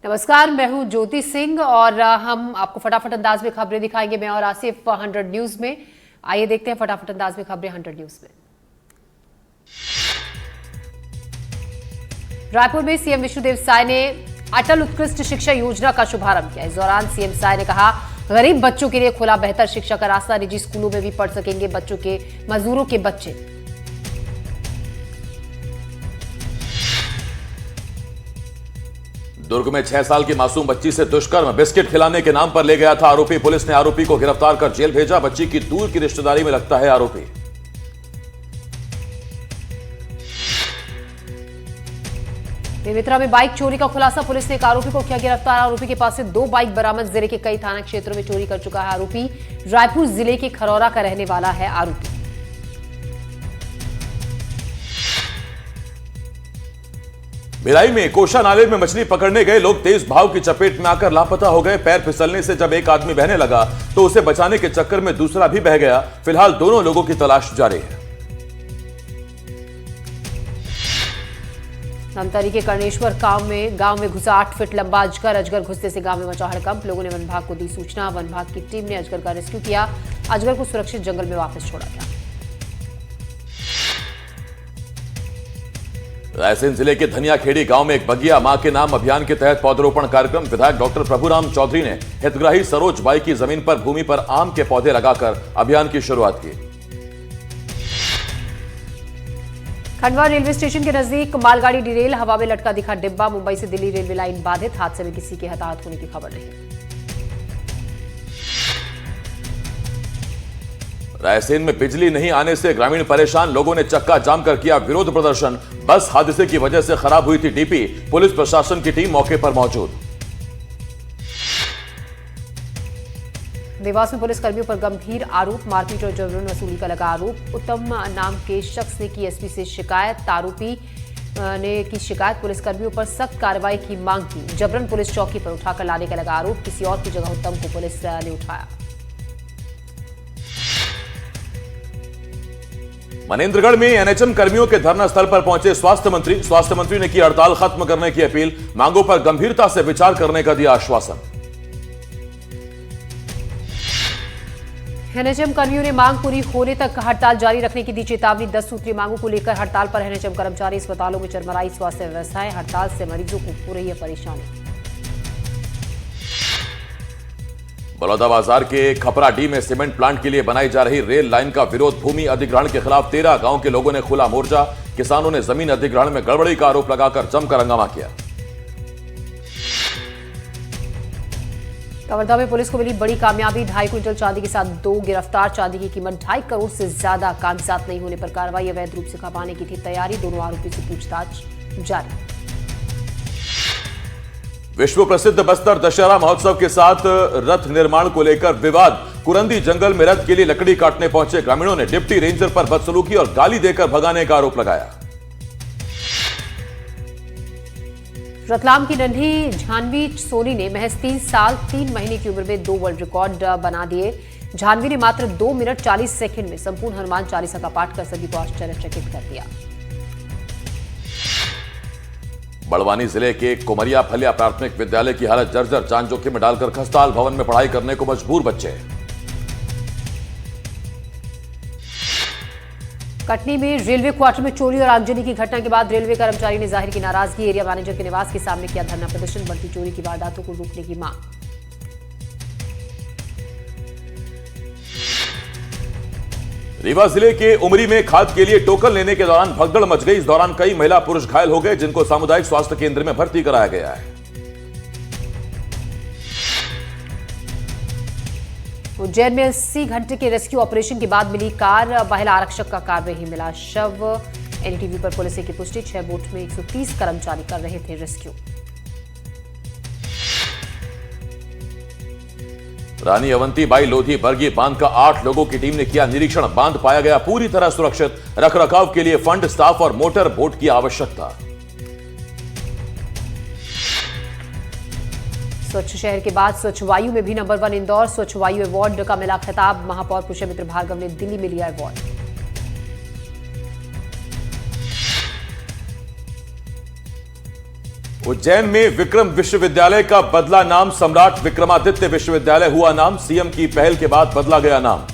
नमस्कार, मैं हूं ज्योति सिंह और हम आपको फटाफट अंदाज में खबरें दिखाएंगे। मैं और आसिफ 100 न्यूज में। आइए देखते हैं फटाफट अंदाज में खबरें 100 न्यूज में। रायपुर में सीएम विष्णुदेव साय ने अटल उत्कृष्ट शिक्षा योजना का शुभारंभ किया। इस दौरान सीएम साय ने कहा, गरीब बच्चों के लिए खुला बेहतर शिक्षा का रास्ता। निजी स्कूलों में भी पढ़ सकेंगे बच्चों के मजदूरों के बच्चे। दुर्ग में 6 साल की मासूम बच्ची से दुष्कर्म, बिस्किट खिलाने के नाम पर ले गया था आरोपी। पुलिस ने आरोपी को गिरफ्तार कर जेल भेजा। बच्ची की दूर की रिश्तेदारी में लगता है आरोपी। बेमेतरा में बाइक चोरी का खुलासा, पुलिस ने एक आरोपी को किया गिरफ्तार। आरोपी के पास से 2 बाइक बरामद। जिले के कई थाना क्षेत्रों में चोरी कर चुका है आरोपी। रायपुर जिले के खरौरा का रहने वाला है आरोपी। भिलाई में कोशा नाले में मछली पकड़ने गए लोग तेज भाव की चपेट में आकर लापता हो गए। पैर फिसलने से जब एक आदमी बहने लगा तो उसे बचाने के चक्कर में दूसरा भी बह गया। फिलहाल दोनों लोगों की तलाश जारी है। धमतरी के कर्णेश्वर गांव में घुसा 8 फीट लंबा अजगर। अजगर घुसने से गांव में मचा हड़कंप। लोगों ने वन विभाग को दी सूचना। वन विभाग की टीम ने अजगर का रेस्क्यू किया। अजगर को सुरक्षित जंगल में वापस छोड़ा गया। रायसेन जिले के धनियाखेड़ी गांव में एक बगिया मां के नाम अभियान के तहत पौधरोपण कार्यक्रम। विधायक डॉक्टर प्रभुराम चौधरी ने हितग्राही सरोज बाई की जमीन पर भूमि पर आम के पौधे लगाकर अभियान की शुरुआत की। खंडवा रेलवे स्टेशन के नजदीक मालगाड़ी डिरेल, हवा में लटका दिखा डिब्बा। मुंबई से दिल्ली रेलवे लाइन बाधित। हादसे में किसी के हताहत होने की खबर नहीं। रायसेन में बिजली नहीं आने से ग्रामीण परेशान। लोगों ने चक्का जाम कर किया विरोध प्रदर्शन। बस हादसे की वजह से खराब हुई थी डीपी। पुलिस प्रशासन की टीम मौके पर मौजूद। देवास में पुलिस कर्मियों पर गंभीर आरोप, मारपीट और जबरन वसूली का लगा आरोप। उत्तम नाम के शख्स ने की एसपी से शिकायत। आरोपी ने की शिकायत, पुलिस कर्मियों पर सख्त कार्रवाई की मांग की। जबरन पुलिस चौकी पर उठाकर लाने का लगा आरोप। किसी और की जगह उत्तम को पुलिस ने उठाया। मनेंद्रगढ़ में एनएचएम कर्मियों के धरना स्थल पर पहुंचे स्वास्थ्य मंत्री। स्वास्थ्य मंत्री ने की हड़ताल खत्म करने की अपील। मांगों पर गंभीरता से विचार करने का दिया आश्वासन। एनएचएम कर्मियों ने मांग पूरी होने तक हड़ताल जारी रखने की दी चेतावनी। 10 सूत्रीय मांगों को लेकर हड़ताल पर एनएचएम कर्मचारी। अस्पतालों में चरमराई स्वास्थ्य व्यवस्थाएं। हड़ताल से मरीजों को हो रही है परेशानी। बलौदाबाजार के खपराडीह में सीमेंट प्लांट के लिए बनाई जा रही रेल लाइन का विरोध। भूमि अधिग्रहण के खिलाफ 13 गांव के लोगों ने खोला मोर्चा। किसानों ने जमीन अधिग्रहण में गड़बड़ी का आरोप लगाकर जमकर हंगामा किया। कवर्धा में पुलिस को मिली बड़ी कामयाबी। 2.5 क्विंटल चांदी के साथ 2 गिरफ्तार। चांदी की कीमत 2.5 करोड़ से ज्यादा। कागजात नहीं होने पर कार्रवाई। अवैध रूप से खपाने की थी तैयारी। दोनों आरोपी से पूछताछ जारी। विश्व प्रसिद्ध बस्तर दशहरा महोत्सव के साथ रथ निर्माण को लेकर विवाद। कुरंदी जंगल में रथ के लिए लकड़ी काटने पहुंचे ग्रामीणों ने डिप्टी रेंजर पर बदसलूकी और गाली देकर भगाने का आरोप लगाया। रतलाम की नन्ही झानवी सोनी ने महज 3 साल 3 महीने की उम्र में 2 वर्ल्ड रिकॉर्ड बना दिए। झानवी ने मात्र 2 मिनट 40 सेकंड में संपूर्ण हनुमान चालीसा का पाठ कर सभी को आश्चर्यचकित कर दिया। बड़वानी जिले के कोमरिया फलिया प्राथमिक विद्यालय की हालत जर्जर। जान जोखिम में डालकर खस्ताल भवन में पढ़ाई करने को मजबूर बच्चे। कटनी में रेलवे क्वार्टर में चोरी और आगजनी की घटना के बाद रेलवे कर्मचारी ने जाहिर की नाराजगी। एरिया मैनेजर के निवास के सामने किया धरना प्रदर्शन। बढ़ती चोरी की वारदातों को रोकने की मांग। रीवा जिले के उमरी में खाद के लिए टोकन लेने के दौरान भगदड़ मच गई। इस दौरान कई महिला पुरुष घायल हो गए, जिनको सामुदायिक स्वास्थ्य केंद्र में भर्ती कराया गया है। उज्जैन में 80 घंटे के रेस्क्यू ऑपरेशन के बाद मिली कार। महिला आरक्षक का कार में ही मिला शव। एनडीटीवी पर पुलिस की पुष्टि। 6 बोट में 130 कर्मचारी कर रहे थे रेस्क्यू। रानी अवंतीबाई लोधी बरगी बांध का 8 लोगों की टीम ने किया निरीक्षण। बांध पाया गया पूरी तरह सुरक्षित। रखरखाव के लिए फंड, स्टाफ और मोटर बोट की आवश्यकता। स्वच्छ शहर के बाद स्वच्छ वायु में भी नंबर 1 इंदौर। स्वच्छ वायु अवार्ड का मिला खिताब। महापौर पुष्यमित्र भार्गव ने दिल्ली में लिया अवार्ड। उज्जैन में विक्रम विश्वविद्यालय का बदला नाम, सम्राट विक्रमादित्य विश्वविद्यालय हुआ नाम। सीएम की पहल के बाद बदला गया नाम।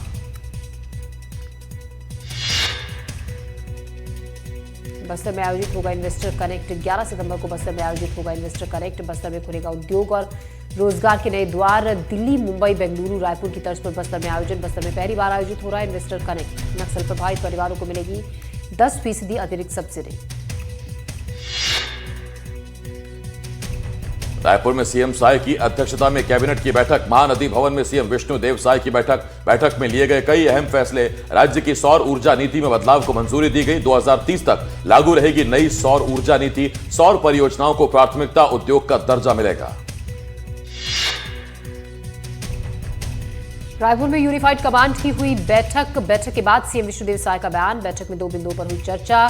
बस्तर में आयोजित होगा इन्वेस्टर कनेक्ट। 11 सितंबर को बस्तर में आयोजित होगा इन्वेस्टर कनेक्ट। बस्तर में खुलेगा उद्योग और रोजगार के नए द्वार। दिल्ली, मुंबई, बेंगलुरु, रायपुर की तर्ज पर बस्तर में आयोजन। बस्तर में पहली बार आयोजित हो रहा है इन्वेस्टर कनेक्ट। नक्सल प्रभावित परिवारों को मिलेगी 10% अतिरिक्त सब्सिडी। रायपुर में सीएम साय की अध्यक्षता में कैबिनेट की बैठक। महानदी भवन में सीएम विष्णुदेव साय की बैठक में लिए गए कई अहम फैसले। राज्य की सौर ऊर्जा नीति में बदलाव को मंजूरी दी गई। 2030 तक लागू रहेगी नई सौर ऊर्जा नीति। सौर परियोजनाओं को प्राथमिकता, उद्योग का दर्जा मिलेगा। रायपुर में यूनिफाइड कमांड की हुई बैठक के बाद सीएम विष्णुदेव साय का बयान। बैठक में 2 बिंदुओं पर हुई चर्चा।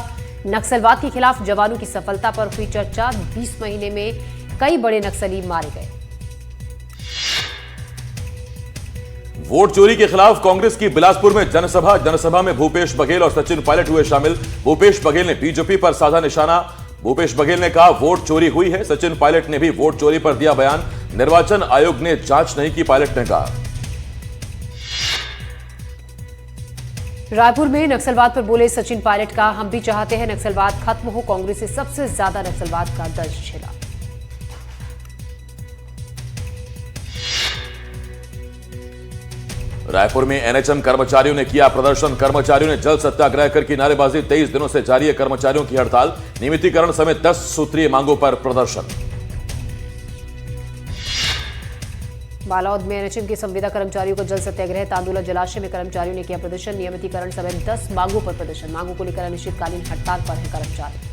नक्सलवाद के खिलाफ जवानों की सफलता पर हुई चर्चा। 20 महीने में कई बड़े नक्सली मारे गए। वोट चोरी के खिलाफ कांग्रेस की बिलासपुर में जनसभा में भूपेश बघेल और सचिन पायलट हुए शामिल। भूपेश बघेल ने बीजेपी पर साधा निशाना। भूपेश बघेल ने कहा वोट चोरी हुई है। सचिन पायलट ने भी वोट चोरी पर दिया बयान। निर्वाचन आयोग ने जांच नहीं की, पायलट ने कहा। रायपुर में नक्सलवाद पर बोले सचिन पायलट का हम भी चाहते हैं नक्सलवाद खत्म हो। कांग्रेस से सबसे ज्यादा नक्सलवाद का दर्ज झेला। रायपुर में एनएचएम कर्मचारियों ने किया प्रदर्शन। कर्मचारियों ने जल सत्याग्रह कर की नारेबाजी। 23 दिनों से जारी है कर्मचारियों की हड़ताल। नियमितीकरण समेत 10 सूत्रीय मांगों पर प्रदर्शन। बालोद में एनएचएम के संविदा कर्मचारियों का जल सत्याग्रह। तांदुला जलाशय में कर्मचारियों ने किया प्रदर्शन। नियमितीकरण समेत 10 मांगों पर प्रदर्शन। मांगों को लेकर अनिश्चितकालीन हड़ताल पर है कर्मचारी।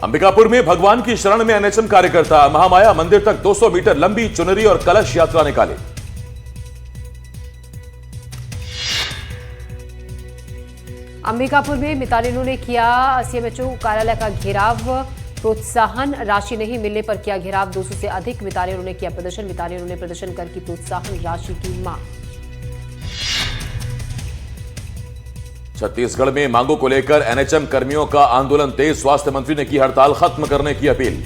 अंबिकापुर में भगवान की शरण में एनएचएम कार्यकर्ता महामाया मंदिर तक 200 मीटर लंबी चुनरी और कलश यात्रा निकाली। अंबिकापुर में मितानिनों ने किया सीएमएचओ कार्यालय का घेराव। प्रोत्साहन राशि नहीं मिलने पर किया घेराव। 200 से अधिक मितानिनों ने किया प्रदर्शन। मितानिनों ने प्रदर्शन करके प्रोत्साहन राशि की मांग। छत्तीसगढ़ में मांगों को लेकर एनएचएम कर्मियों का आंदोलन तेज। स्वास्थ्य मंत्री ने की हड़ताल खत्म करने की अपील।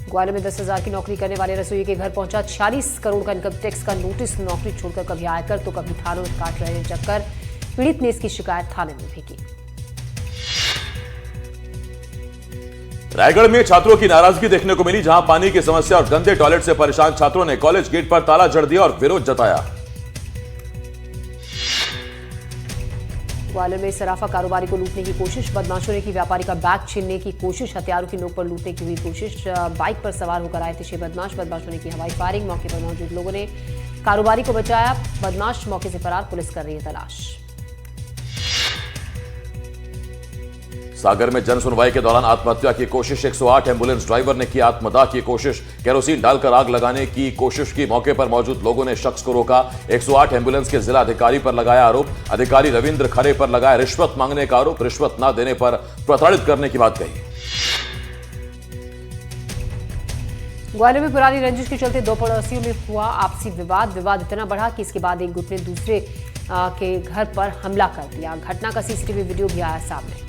ग्वालियर में 10,000 की नौकरी करने वाले रसोई के घर पहुंचा 46 करोड़ का इनकम टैक्स का नोटिस। नौकरी छोड़कर कभी आयकर तो कभी थानों में काट रहे चक्कर। पीड़ित ने इसकी शिकायत थाने में भी की। रायगढ़ में छात्रों की नाराजगी देखने को मिली। जहां पानी की समस्या और गंदे टॉयलेट से परेशान छात्रों ने कॉलेज गेट पर ताला जड़ दिया और विरोध जताया। ग्वालियर में सराफा कारोबारी को लूटने की कोशिश। बदमाशों ने की व्यापारी का बैग छीनने की कोशिश। हथियारों की नोक पर लूटने की हुई कोशिश। बाइक पर सवार होकर आए थे 6 बदमाश। बदमाशों ने की हवाई फायरिंग। मौके पर मौजूद लोगों ने कारोबारी को बचाया। बदमाश मौके से फरार। पुलिस कर रही है तलाश। सागर में जन सुनवाई के दौरान आत्महत्या की कोशिश। 108 एम्बुलेंस ड्राइवर ने की आत्मदाह की कोशिश। केरोसिन डालकर आग लगाने की कोशिश की। मौके पर मौजूद लोगों ने शख्स को रोका। 108 एम्बुलेंस के जिला अधिकारी पर लगाया आरोप। अधिकारी रविंद्र खरे पर लगाया रिश्वत मांगने का आरोप। रिश्वत न देने पर प्रताड़ित करने की बात कही। ग्वालियर में पुरानी रंजिश के चलते 2 पड़ोसियों में हुआ आपसी विवाद। विवाद इतना बढ़ा कि इसके बाद एक गुट ने दूसरे के घर पर हमला कर दिया। घटना का सीसीटीवी वीडियो भी आया सामने।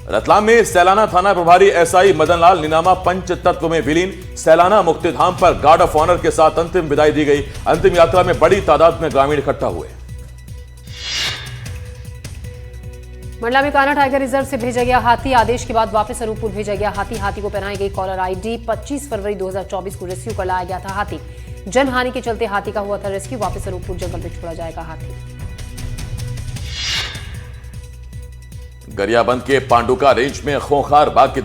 रतलाम में सैलाना थाना प्रभारी एसआई मदनलाल नीनामा पंच तत्व में विलीन। सैलाना मुक्तिधाम पर गार्ड ऑफ ऑनर के साथ अंतिम विदाई दी गई। अंतिम यात्रा में बड़ी तादाद में ग्रामीण इकट्ठा हुए। मंडला में कान्हा टाइगर रिजर्व से भेजा गया हाथी। आदेश के बाद वापस अनूपपुर भेजा गया हाथी। हाथी को पहनाई गई कॉलर आईडी। 25 फरवरी 2024 को रेस्क्यू कर लाया गया था हाथी। जनहानि के चलते हाथी का हुआ था रेस्क्यू। वापस अनूपपुर जंगल में छोड़ा जाएगा हाथी। गरियाबंद के पांडुका रेंज में खूंखार बाघ की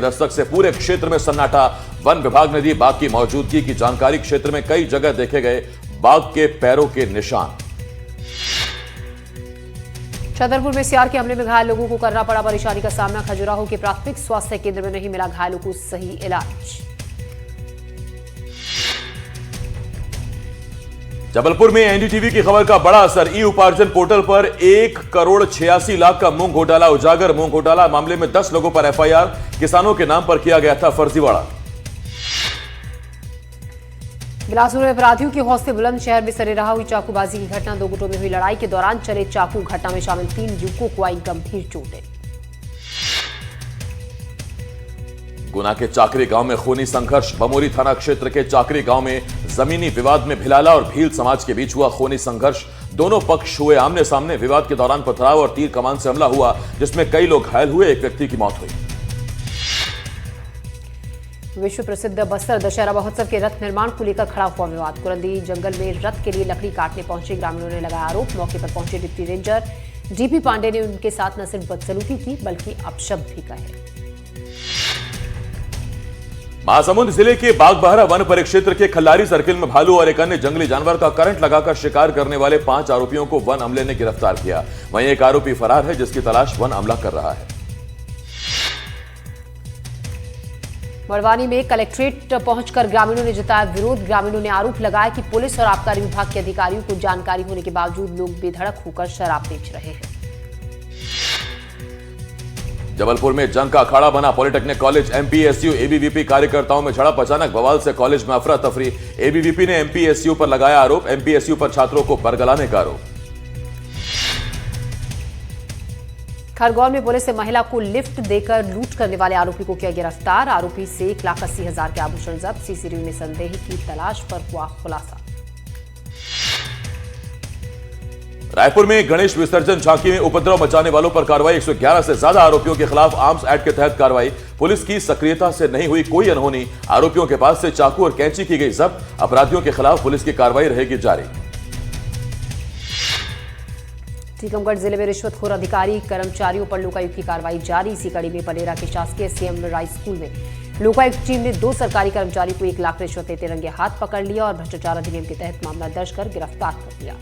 दस्तक से पूरे क्षेत्र में सन्नाटा। वन विभाग ने दी बाघ की मौजूदगी की जानकारी। क्षेत्र में कई जगह देखे गए बाघ के पैरों के निशान। छतरपुर में सियार के हमले में घायल लोगों को करना पड़ा परेशानी का सामना। खजुराहो के प्राथमिक स्वास्थ्य केंद्र में नहीं मिला घायलों को सही इलाज। जबलपुर में एनडीटीवी की खबर का बड़ा असर। ई उपार्जन पोर्टल पर 1,86,00,000 का मूंग घोटाला उजागर। मूंग घोटाला मामले में 10 लोगों पर एफआईआर। किसानों के नाम पर किया गया था फर्जीवाड़ा। बिलासपुर में अपराधियों की हौसले बुलंद, शहर में सरेराह हुई चाकूबाजी की घटना। 2 गुटों में हुई लड़ाई के दौरान चले चाकू, घटना में शामिल 3 युवकों को आई गंभीर चोटें। गुना के चाकरी गांव में खूनी संघर्ष। बमोरी थाना क्षेत्र के चाकरी गांव में जमीनी विवाद में भिलाला और भील समाज के बीच हुआ खूनी संघर्ष। दोनों पक्ष हुए आमने सामने। विवाद के दौरान पथराव और तीर कमान से हमला हुआ, जिसमें कई लोग घायल हुए, एक व्यक्ति की मौत हुई। विश्व प्रसिद्ध बस्तर दशहरा महोत्सव के रथ निर्माण को लेकर खड़ा हुआ विवाद। कुरंदी जंगल में रथ के लिए लकड़ी काटने पहुंचे ग्रामीणों ने लगाया आरोप। मौके पर पहुंचे डिप्टी रेंजर डीपी पांडे ने उनके साथ न सिर्फ बदसलूकी की बल्कि अपशब्द भी कहे। महासमुंद जिले के बागबहरा वन परिक्षेत्र के खल्लारी सर्किल में भालू और एक अन्य जंगली जानवर का करंट लगाकर शिकार करने वाले 5 आरोपियों को वन अमले ने गिरफ्तार किया। वहीं एक आरोपी फरार है, जिसकी तलाश वन अमला कर रहा है। बड़वानी में कलेक्ट्रेट पहुंचकर ग्रामीणों ने जताया विरोध। ग्रामीणों ने आरोप लगाया कि पुलिस और आबकारी विभाग के अधिकारियों को जानकारी होने के बावजूद लोग बेधड़क होकर शराब बेच रहे हैं। जबलपुर में जंग का अखाड़ा बना। पॉलिटेक्निक कॉलेज एमपीएसयू एबीवीपी कार्यकर्ताओं में झड़प। अचानक बवाल से कॉलेज में अफरा तफरी। एबीवीपी ने एमपीएसयू पर लगाया आरोप। एमपीएसयू पर छात्रों को बरगलाने का आरोप। खरगोन में पुलिस ने महिला को लिफ्ट देकर लूट करने वाले आरोपी को किया गिरफ्तार। आरोपी से 1,80,000 के आभूषण जब्त। सीसीटीवी में संदेही की तलाश पर हुआ खुलासा। रायपुर में गणेश विसर्जन झांकी में उपद्रव मचाने वालों पर कार्रवाई। 111 से ज्यादा आरोपियों के खिलाफ आर्म्स एक्ट के तहत कार्रवाई। पुलिस की सक्रियता से नहीं हुई कोई अनहोनी। आरोपियों के पास से चाकू और कैंची की गई जब्त। अपराधियों के खिलाफ पुलिस की कार्रवाई रहेगी जारी। टीकमगढ़ जिले में रिश्वतखोर अधिकारी कर्मचारियों पर लोकायुक्त की कार्रवाई जारी। इसी कड़ी में पलेरा के शासकीय सीएम राइस स्कूल में लोकायुक्त टीम ने 2 सरकारी कर्मचारी को 1 लाख रिश्वत लेते रंगे हाथ पकड़ लिया और भ्रष्टाचार अधिनियम के तहत मामला दर्ज कर गिरफ्तार कर लिया।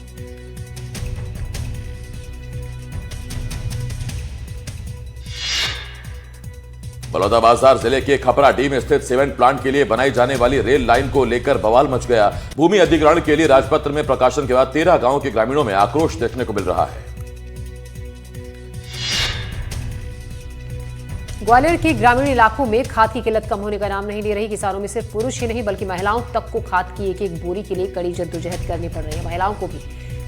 बलौदाबाजार जिले के खपराडीह में स्थित सीमेंट प्लांट के लिए बनाई जाने वाली रेल लाइन को लेकर बवाल मच गया। भूमि अधिग्रहण के लिए राजपत्र में प्रकाशन के बाद 13 गांवों के ग्रामीणों में आक्रोश देखने को मिल रहा है। ग्वालियर के ग्रामीण इलाकों में खाद की किल्लत कम होने का नाम नहीं ले रही। किसानों में सिर्फ पुरुष ही नहीं बल्कि महिलाओं तक को खाद की एक बोरी के लिए कड़ी जद्दोजहद करनी पड़ रही है। महिलाओं को भी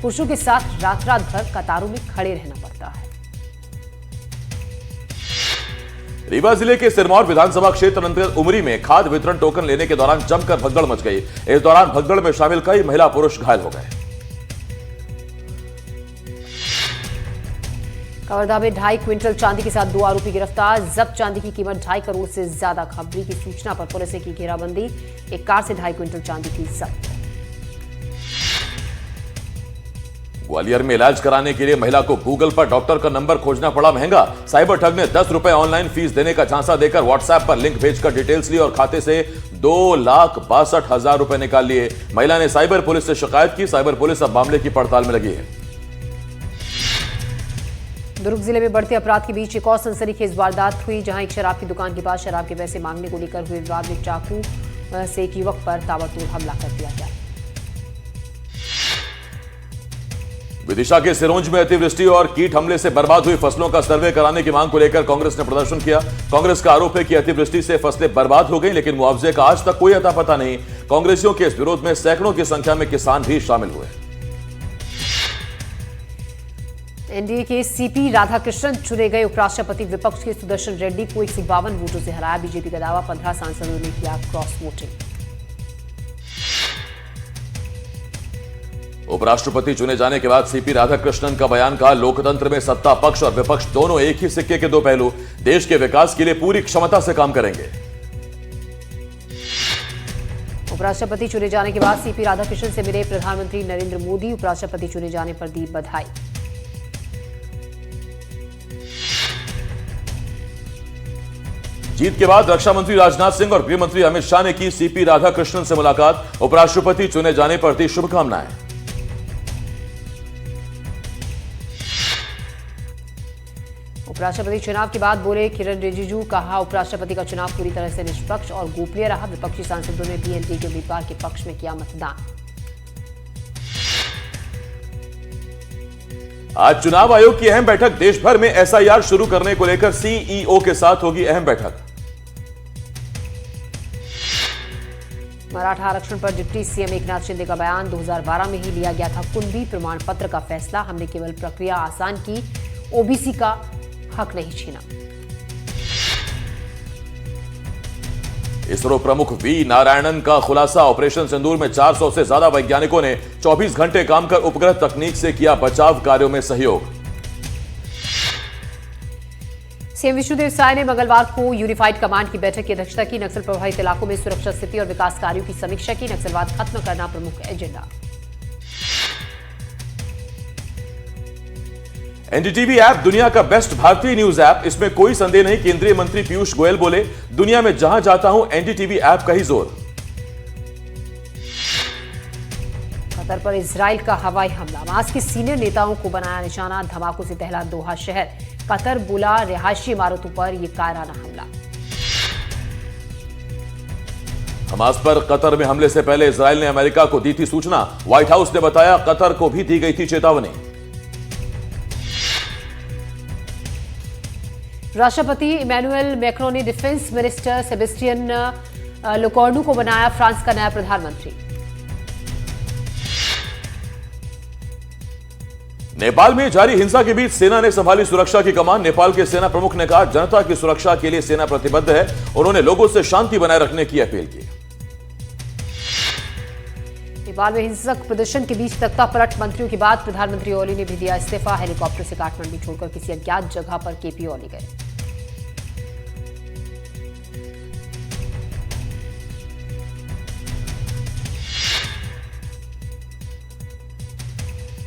पुरुषों के साथ रात रात भर कतारों में खड़े रहना पड़ता है। रीवा जिले के सिरमौर विधानसभा क्षेत्र अंतर्गत उमरी में खाद वितरण टोकन लेने के दौरान जमकर भगदड़ मच गई। इस दौरान भगदड़ में शामिल कई महिला पुरुष घायल हो गए। कवर्धा में 2.5 क्विंटल चांदी के साथ 2 आरोपी गिरफ्तार। जब्त चांदी की कीमत 2.5 करोड़ से ज्यादा। खबरी की सूचना पर पुलिस ने की घेराबंदी। एक कार से 2.5 क्विंटल चांदी की जब्त। ग्वालियर में इलाज कराने के लिए महिला को गूगल पर डॉक्टर का नंबर खोजना पड़ा महंगा। साइबर ठग ने 10 रुपए ऑनलाइन फीस देने का झांसा देकर व्हाट्सएप पर लिंक भेजकर डिटेल्स ली और खाते से 2,62,000 रुपए निकाल लिए। महिला ने साइबर पुलिस से शिकायत की। साइबर पुलिस अब मामले की पड़ताल में लगी है। दुर्ग जिले में बढ़ते अपराध के बीच एक और सनसनीखेज वारदात हुई, जहां एक शराब की दुकान के पास शराब के पैसे मांगने को लेकर हुए विवाद में चाकू से एक युवक पर ताबड़तोड़ हमला कर दिया गया। विदिशा के सिरोंज में अतिवृष्टि और कीट हमले से बर्बाद हुई फसलों का सर्वे कराने की मांग को लेकर कांग्रेस ने प्रदर्शन किया। कांग्रेस का आरोप है कि अतिवृष्टि से फसलें बर्बाद हो गई, लेकिन मुआवजे का आज तक कोई अता पता नहीं। कांग्रेसियों के इस विरोध में सैकड़ों की संख्या में किसान भी शामिल हुए। एनडीए के सीपी राधाकृष्णन चुने गए उपराष्ट्रपति। विपक्ष के सुदर्शन रेड्डी को 152 वोटों से हराया। बीजेपी का दावा 15 सांसदों ने किया क्रॉस वोटिंग। उपराष्ट्रपति चुने जाने के बाद सीपी राधाकृष्णन का बयान कहा, लोकतंत्र में सत्ता पक्ष और विपक्ष दोनों एक ही सिक्के के 2 पहलू। देश के विकास के लिए पूरी क्षमता से काम करेंगे। उपराष्ट्रपति चुने जाने के बाद सीपी राधाकृष्णन से मिले प्रधानमंत्री नरेंद्र मोदी। उपराष्ट्रपति चुने जाने पर दी बधाई। जीत के बाद रक्षा मंत्री राजनाथ सिंह और गृह मंत्री अमित शाह ने की सीपी राधाकृष्णन से मुलाकात। उपराष्ट्रपति चुने जाने पर दी शुभकामनाएं। उपराष्ट्रपति चुनाव के बाद बोले किरण रिजिजू। कहा, उपराष्ट्रपति का चुनाव पूरी तरह से निष्पक्ष और गोपनीय रहा। विपक्षी सांसदों ने भी एनडीए के उम्मीदवार के पक्ष में किया मतदान। आज चुनाव आयोग की अहम बैठक। देश भर में एसआईआर शुरू करने को लेकर सीईओ के साथ होगी अहम बैठक। मराठा आरक्षण पर डिप्टी सीएम एकनाथ शिंदे का बयान, 2012 में ही लिया गया था कुंडली प्रमाण पत्र का फैसला, हमने केवल प्रक्रिया आसान की, ओबीसी का हक नहीं छीना। इसरो प्रमुख वी नारायणन का खुलासा, ऑपरेशन सिंदूर में 400 से ज्यादा वैज्ञानिकों ने 24 घंटे काम कर उपग्रह तकनीक से किया बचाव कार्यों में सहयोग। सीएम विष्णुदेव साय ने मंगलवार को यूनिफाइड कमांड की बैठक की अध्यक्षता की, नक्सल प्रभावित इलाकों में सुरक्षा स्थिति और विकास कार्यों की समीक्षा की, नक्सलवाद खत्म करना प्रमुख एजेंडा। एनडीटीवी ऐप दुनिया का बेस्ट भारतीय न्यूज ऐप, इसमें कोई संदेह नहीं, केंद्रीय मंत्री पीयूष गोयल बोले, दुनिया में जहां जाता हूं एनडीटीवी ऐप का ही जोर। कतर पर इजराइल का हवाई हमला, हमास के सीनियर नेताओं को बनाया निशाना, धमाकों से दहला दोहा शहर, कतर बोला रिहायशी इमारतों पर यह कायराना हमला। हमास पर कतर में हमले से पहले इजराइल ने अमेरिका को दी थी सूचना, व्हाइट हाउस ने बताया कतर को भी दी गई थी चेतावनी। राष्ट्रपति इमैनुअल मैक्रों ने डिफेंस मिनिस्टर सेबेस्टियन लोकोर्नु को बनाया फ्रांस का नया प्रधानमंत्री। नेपाल में जारी हिंसा के बीच सेना ने संभाली सुरक्षा की कमान, नेपाल के सेना प्रमुख ने कहा जनता की सुरक्षा के लिए सेना प्रतिबद्ध है, उन्होंने लोगों से शांति बनाए रखने की अपील की। नेपाल में हिंसक प्रदर्शन के बीच तख्ता पलट, मंत्रियों के बाद प्रधानमंत्री ओली ने भी दिया इस्तीफा, हेलीकॉप्टर से काठमांडू छोड़कर किसी अज्ञात जगह पर केपी ओली गए।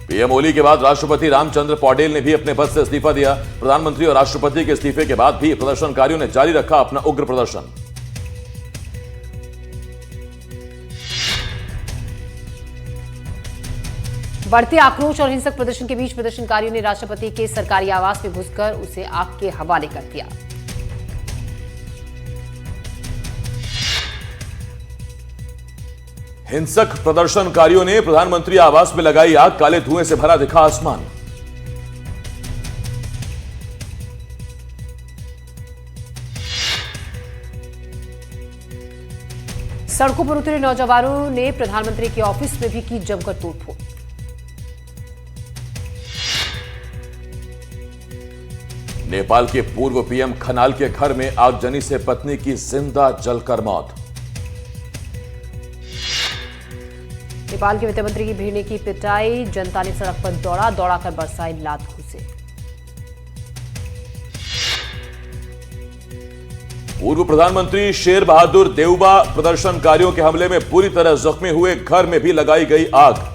पीएम ओली के बाद राष्ट्रपति रामचंद्र पौडेल ने भी अपने पद से इस्तीफा दिया, प्रधानमंत्री और राष्ट्रपति के इस्तीफे के बाद भी प्रदर्शनकारियों ने जारी रखा अपना उग्र प्रदर्शन। बढ़ते आक्रोश और हिंसक प्रदर्शन के बीच प्रदर्शनकारियों ने राष्ट्रपति के सरकारी आवास में घुसकर उसे आग के हवाले कर दिया। हिंसक प्रदर्शनकारियों ने प्रधानमंत्री आवास में लगाई आग, काले धुएं से भरा दिखा आसमान। सड़कों पर उतरे नौजवानों ने प्रधानमंत्री के ऑफिस में भी की जमकर तोड़फोड़। नेपाल के पूर्व पीएम खनाल के घर में आगजनी से पत्नी की जिंदा जलकर मौत। नेपाल के वित्त मंत्री की भिड़ने की पिटाई, जनता ने सड़क पर दौड़ाकर बरसाई लात घूसे। पूर्व प्रधानमंत्री शेर बहादुर देउबा प्रदर्शनकारियों के हमले में पूरी तरह जख्मी हुए, घर में भी लगाई गई आग।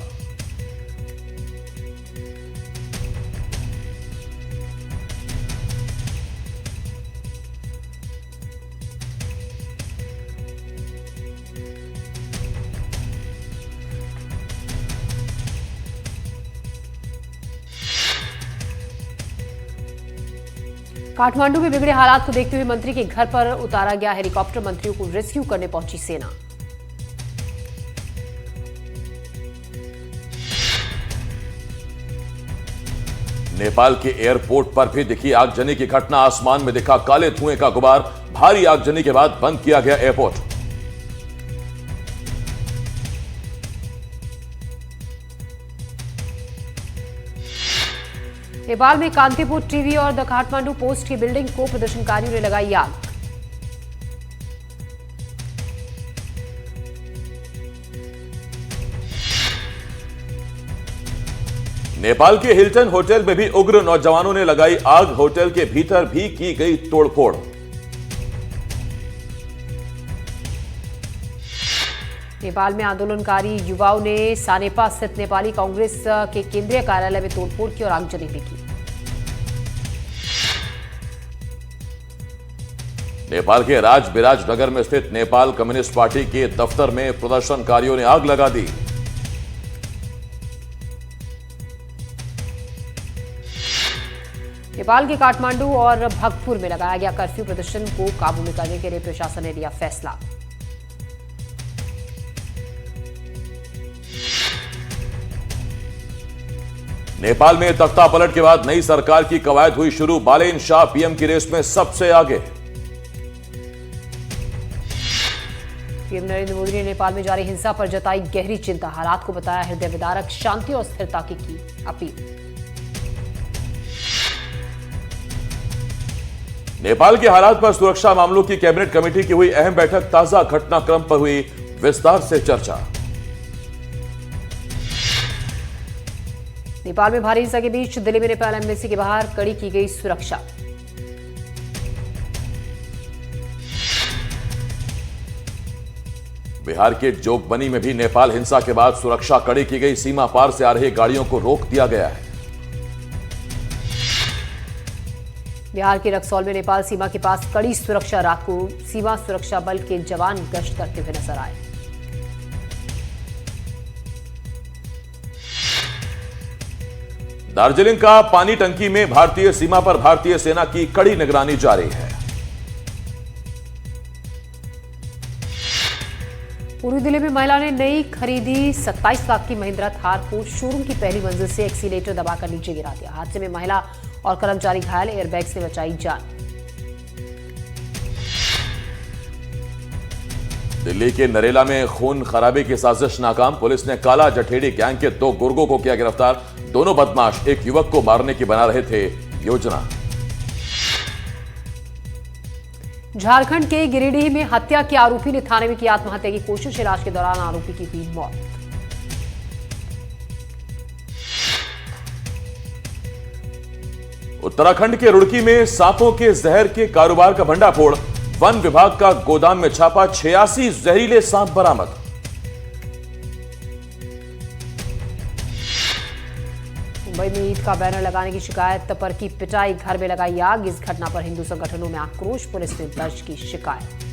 काठमांडू में बिगड़े हालात को देखते हुए मंत्री के घर पर उतारा गया हेलीकॉप्टर, मंत्रियों को रेस्क्यू करने पहुंची सेना। नेपाल के एयरपोर्ट पर भी दिखी आगजनी की घटना, आसमान में दिखा काले धुएं का गुबार, भारी आगजनी के बाद बंद किया गया एयरपोर्ट। नेपाल में कांतिपुर टीवी और द काठमांडू पोस्ट की बिल्डिंग को प्रदर्शनकारियों ने लगाई आग। नेपाल के हिल्टन होटल में भी उग्र नौजवानों ने लगाई आग, होटल के भीतर भी की गई तोड़फोड़। नेपाल में आंदोलनकारी युवाओं ने सानेपा स्थित नेपाली कांग्रेस के केंद्रीय कार्यालय में तोड़फोड़ की और आगजनी भी की। नेपाल के राजबिराज नगर में स्थित नेपाल कम्युनिस्ट पार्टी के दफ्तर में प्रदर्शनकारियों ने आग लगा दी। नेपाल के काठमांडू और भक्तपुर में लगाया गया कर्फ्यू, प्रदर्शन को काबू में करने के लिए प्रशासन ने लिया फैसला। नेपाल में तख्ता पलट के बाद नई सरकार की कवायद हुई शुरू, बालेन शाह पीएम की रेस में सबसे आगे। पीएम नरेंद्र मोदी ने नेपाल में जारी हिंसा पर जताई गहरी चिंता, हालात को बताया हृदय विदारक, शांति और स्थिरता की अपील। नेपाल के हालात पर सुरक्षा मामलों की कैबिनेट कमेटी की हुई अहम बैठक, ताजा घटनाक्रम पर हुई विस्तार से चर्चा। नेपाल में भारी हिंसा के बीच दिल्ली में नेपाल एम्बेसी के बाहर कड़ी की गई सुरक्षा। बिहार के जोगबनी में भी नेपाल हिंसा के बाद सुरक्षा कड़ी की गई, सीमा पार से आ रही गाड़ियों को रोक दिया गया है। बिहार के रक्सौल में नेपाल सीमा के पास कड़ी सुरक्षा, रात को सीमा सुरक्षा बल के जवान गश्त करते हुए नजर आए। दार्जिलिंग का पानी टंकी में भारतीय सीमा पर भारतीय सेना की कड़ी निगरानी जारी है। पूर्वी दिल्ली में महिला ने नई खरीदी 27 लाख की महिंद्रा थार को शोरूम की पहली मंजिल से एक्सीलेटर दबाकर नीचे गिरा दिया। हादसे में महिला और कर्मचारी घायल, एयरबैग से बचाई जान। दिल्ली के नरेला में खून खराबे की साजिश नाकाम, पुलिस ने काला जठेड़ी गैंग के 2 गुर्गों को किया गिरफ्तार। दोनों बदमाश एक युवक को मारने की बना रहे थे योजना। झारखंड के गिरिडीह में हत्या के आरोपी ने थाने में की आत्महत्या की कोशिश, इलाज के दौरान आरोपी की हुई मौत। उत्तराखंड के रुड़की में सांपों के जहर के कारोबार का भंडाफोड़, वन विभाग का गोदाम में छापा, 86 जहरीले सांप बरामद। मुंबई में ईद का बैनर लगाने की शिकायत पर की पिटाई, घर में लगाई आग। इस घटना पर हिंदू संगठनों में आक्रोश, पुलिस ने दर्ज की शिकायत।